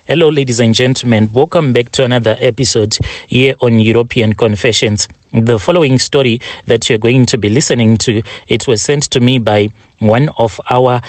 Hello, ladies and gentlemen. Welcome back to another episode here on European Confessions. The following story that you're going to be listening to, it was sent to me by one of our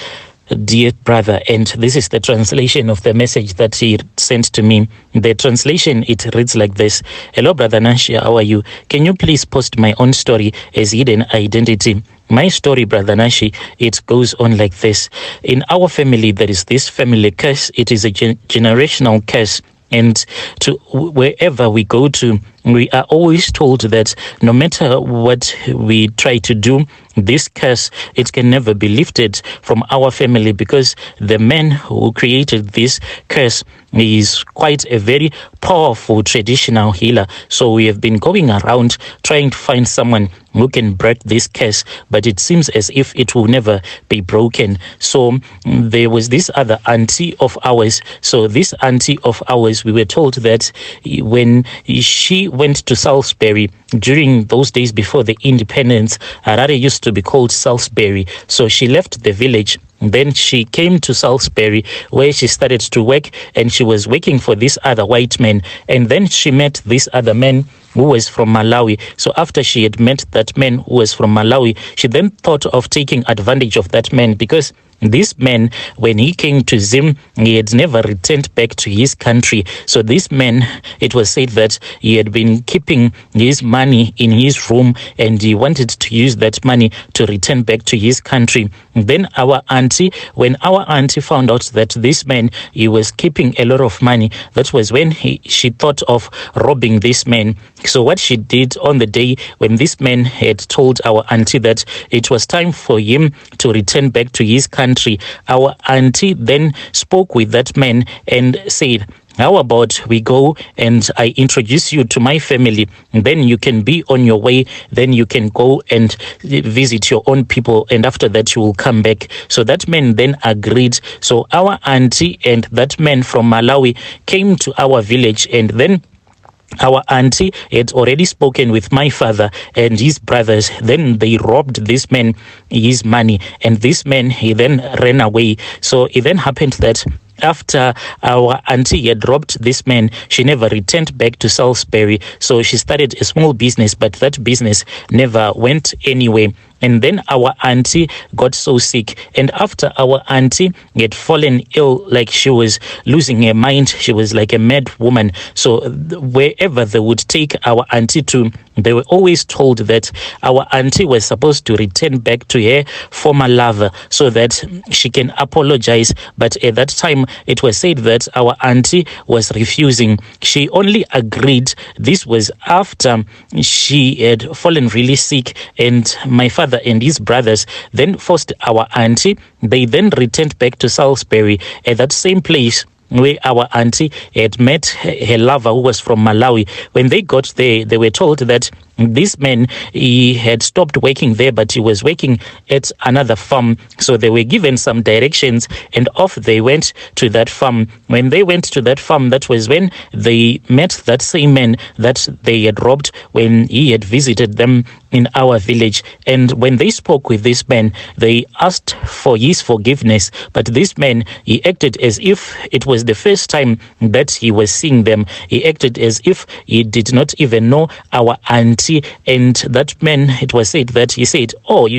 dear brother, and this is the translation of the message that he sent to me. The translation, it reads like this. Hello, Brother Nashi, how are you? Can you please post my own story as hidden identity? My story, Brother Nashi, it goes on like this. In our family, there is this family curse. It is a generational curse. And to wherever we go to, we are always told that no matter what we try to do, this curse, it can never be lifted from our family, because the man who created this curse is quite a very powerful traditional healer. So we have been going around trying to find someone who can break this curse, but it seems as if it will never be broken. So there was this other auntie of ours. So this auntie of ours, we were told that when she went to Salisbury during those days before the independence, Harare used to be called Salisbury. So she left the village. Then she came to Salisbury, where she started to work, and she was working for this other white man. And then she met this other man who was from Malawi. So after she had met that man who was from Malawi, she then thought of taking advantage of that man, because this man, when he came to Zim, he had never returned back to his country. So this man, it was said that he had been keeping his money in his room, and he wanted to use that money to return back to his country. Then when our auntie found out that this man, he was keeping a lot of money, that was when she thought of robbing this man. So what she did on the day when this man had told our auntie that it was time for him to return back to his country, our auntie then spoke with that man and said, how about we go and I introduce you to my family, then you can be on your way, then you can go and visit your own people, and after that you will come back. So that man then agreed. So our auntie and that man from Malawi came to our village, and then our auntie had already spoken with my father and his brothers. Then they robbed this man his money, and this man, he then ran away. So it then happened that after our auntie had robbed this man, she never returned back to Salisbury. So she started a small business, but that business never went anywhere. And then our auntie got so sick. And after our auntie had fallen ill, like she was losing her mind, she was like a mad woman. So wherever they would take our auntie to, they were always told that our auntie was supposed to return back to her former lover so that she can apologize. But at that time, it was said that our auntie was refusing. She only agreed. This was after she had fallen really sick, and my father and his brothers then forced our auntie. They then returned back to Salisbury, at that same place where our auntie had met her lover, who was from Malawi. When they got there, they were told that this man, he had stopped working there, but he was working at another farm. So they were given some directions, and off they went to that farm. When they went to that farm, that was when they met that same man that they had robbed when he had visited them in our village. And when they spoke with this man, they asked for his forgiveness. But this man, he acted as if it was the first time that he was seeing them. He acted as if he did not even know our auntie. And that man, it was said that he said,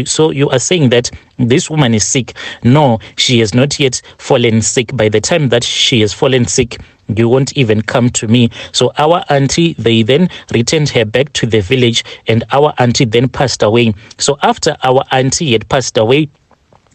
so you are saying that this woman is sick? No, she has not yet fallen sick. By the time that she has fallen sick, you won't even come to me. So our auntie, they then returned her back to the village, and our auntie then passed away. So after our auntie had passed away,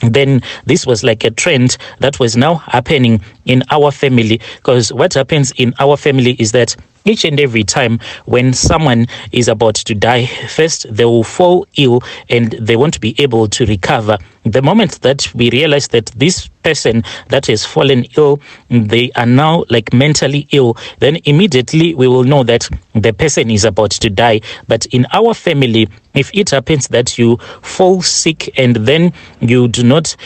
then this was like a trend that was now happening in our family. Because what happens in our family is that each and every time when someone is about to die, first they will fall ill and they won't be able to recover. The moment that we realize that this person that has fallen ill, they are now like mentally ill, then immediately we will know that the person is about to die. But in our family, if it happens that you fall sick and then you do not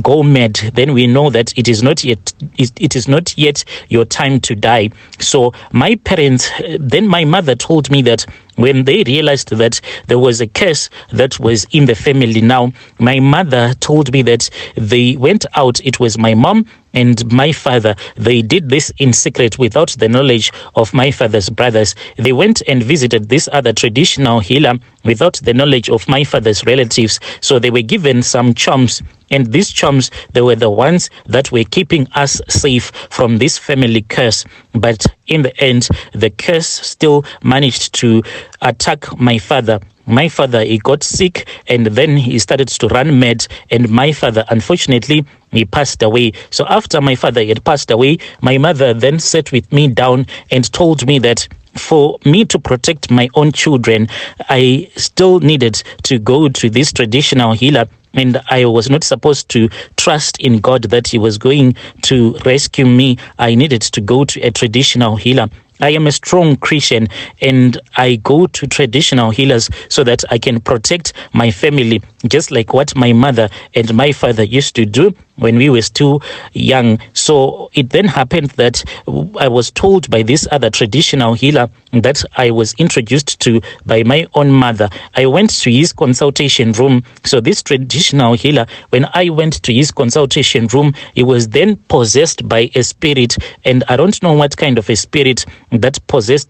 go mad, then we know that it is not yet your time to die. So my parents, then my mother told me that when they realized that there was a curse that was in the family now, my mother told me that they went out. It was my mom and my father, they did this in secret without the knowledge of my father's brothers. They went and visited this other traditional healer without the knowledge of my father's relatives. So they were given some charms, and these charms, they were the ones that were keeping us safe from this family curse. But in the end, the curse still managed to attack my father. My father, he got sick, and then he started to run mad, and my father, unfortunately, he passed away. So after my father had passed away, my mother then sat with me down and told me that for me to protect my own children, I still needed to go to this traditional healer, and I was not supposed to trust in God that he was going to rescue me. I needed to go to a traditional healer. I am a strong Christian, and I go to traditional healers so that I can protect my family, just like what my mother and my father used to do when we were still young. So it then happened that I was told by this other traditional healer that I was introduced to by my own mother. I went to his consultation room. So this traditional healer, when I went to his consultation room, he was then possessed by a spirit, and I don't know what kind of a spirit that possessed.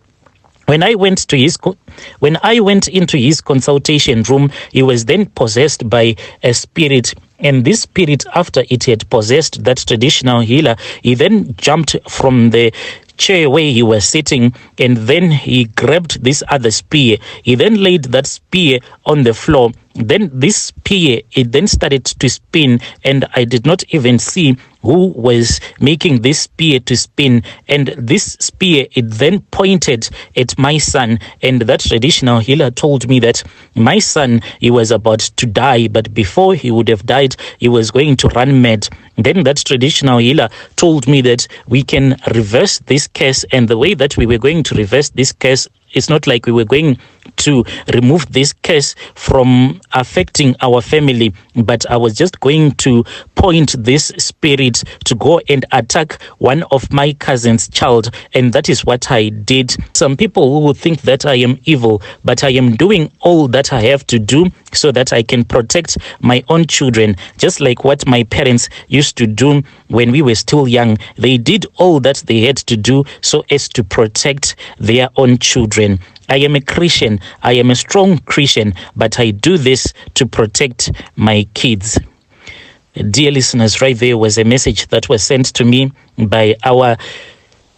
When I went into his consultation room, he was then possessed by a spirit. And this spirit, after it had possessed that traditional healer, he then jumped from the chair where he was sitting, and then he grabbed this other spear. He then laid that spear on the floor. Then this spear, it then started to spin, and I did not even see who was making this spear to spin. And this spear, it then pointed at my son. And that traditional healer told me that my son, he was about to die, but before he would have died, he was going to run mad. Then that traditional healer told me that we can reverse this curse, and the way that we were going to reverse this curse, it's not like we were going to remove this curse from affecting our family, but I was just going to point this spirit to go and attack one of my cousin's child, and that is what I did. Some people will think that I am evil, but I am doing all that I have to do so that I can protect my own children, just like what my parents used to do when we were still young. They did all that they had to do so as to protect their own children. I am a Christian. I am a strong Christian, but I do this to protect my kids. Dear listeners, right there was a message that was sent to me by our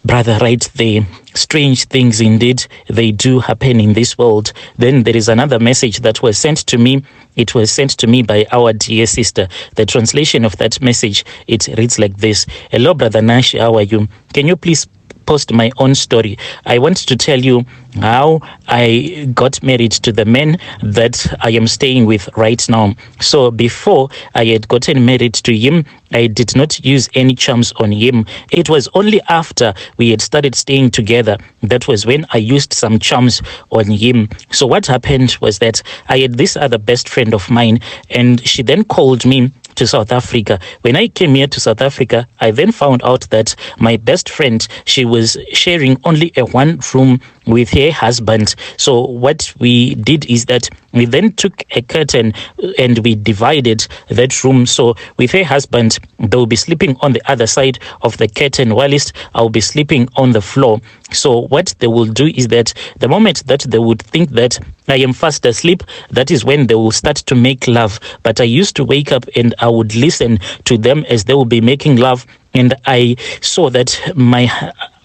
brother right there. Strange things indeed, they do happen in this world. Then there is another message that was sent to me. It was sent to me by our dear sister. The translation of that message, it reads like this. Hello, Brother Nash, how are you? Can you please post my own story? I want to tell you how I got married to the man that I am staying with right now. So before I had gotten married to him, I did not use any charms on him. It was only after we had started staying together that was when I used some charms on him. So what happened was that I had this other best friend of mine, and she then called me to South Africa. When I came here to South Africa, I then found out that my best friend, she was sharing only a one room with her husband. So what we did is that we then took a curtain and we divided that room. So with her husband, they'll be sleeping on the other side of the curtain, whilst I'll be sleeping on the floor. So what they will do is that the moment that they would think that I am fast asleep, that is when they will start to make love. But I used to wake up and I would listen to them as they will be making love. And I saw that my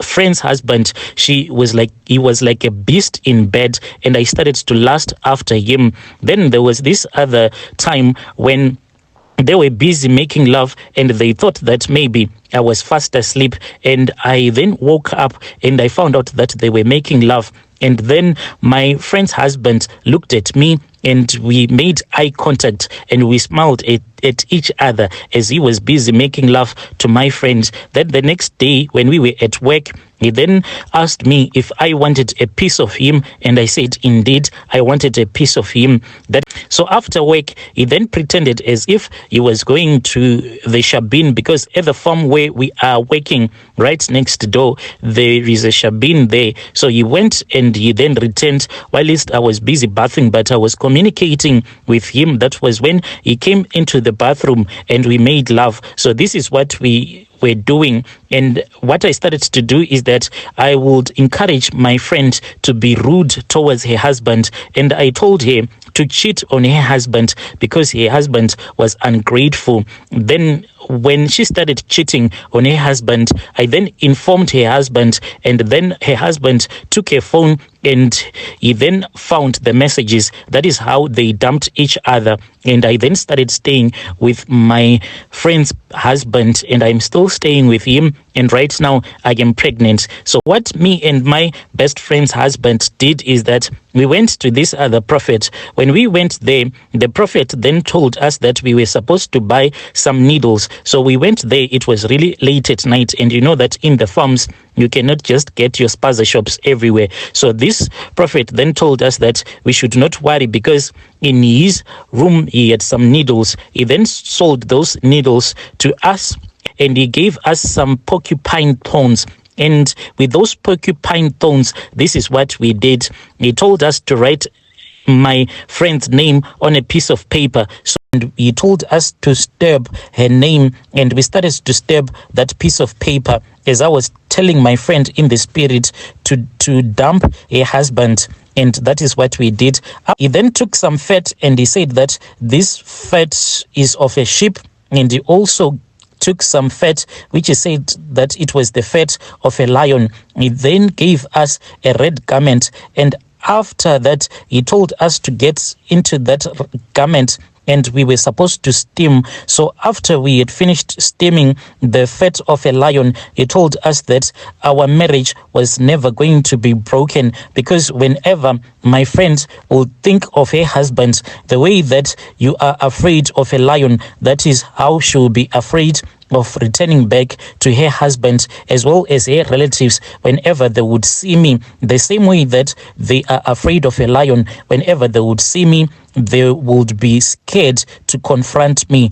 friend's husband, he was like a beast in bed, and I started to lust after him. Then there was this other time when they were busy making love and they thought that maybe I was fast asleep, and I then woke up and I found out that they were making love. And then my friend's husband looked at me and we made eye contact and we smiled at each other as he was busy making love to my friend. Then the next day when we were at work, he then asked me if I wanted a piece of him, and I said, indeed, I wanted a piece of him. So after work, he then pretended as if he was going to the Shabin, because at the farm where we are working right next door, there is a Shabin there. So he went and he then returned whilst I was busy bathing, but I was communicating with him. That was when he came into the the bathroom and we made love. So this is what we were doing. And what I started to do is that I would encourage my friend to be rude towards her husband. And I told her to cheat on her husband because her husband was ungrateful. Then when she started cheating on her husband, I then informed her husband, and then her husband took her phone and he then found the messages. That is how they dumped each other. And I then started staying with my friend's husband, and I'm still staying with him. And right now I am pregnant. So what me and my best friend's husband did is that we went to this other prophet. When we went there, the prophet then told us that we were supposed to buy some needles. So we went there. It was really late at night. And you know that in the farms, you cannot just get your spaza shops everywhere. So this prophet then told us that we should not worry because in his room, he had some needles. He then sold those needles to us, and he gave us some porcupine thorns. And with those porcupine thorns, this is what we did. He told us to write my friend's name on a piece of paper. So, and he told us to stab her name, and we started to stab that piece of paper as I was telling my friend in the spirit to dump her husband. And that is what we did. He then took some fat and he said that this fat is of a sheep, and he also took some fat, which he said that it was the fat of a lion. He then gave us a red garment, and after that, he told us to get into that garment, and we were supposed to steam. So after we had finished steaming the fat of a lion, he told us that our marriage was never going to be broken, because whenever my friend would think of her husband, the way that you are afraid of a lion, that is how she will be afraid of returning back to her husband as well as her relatives whenever they would see me. The same way that they are afraid of a lion, whenever they would see me, they would be scared to confront me.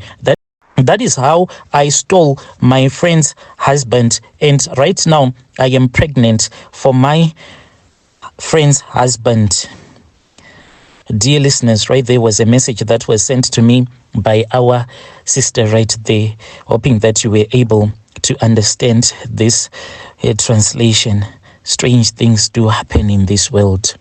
That is how I stole my friend's husband. And right now I am pregnant for my friend's husband. Dear listeners, right there was a message that was sent to me by our sister right there, hoping that you were able to understand this translation. Strange things do happen in this world.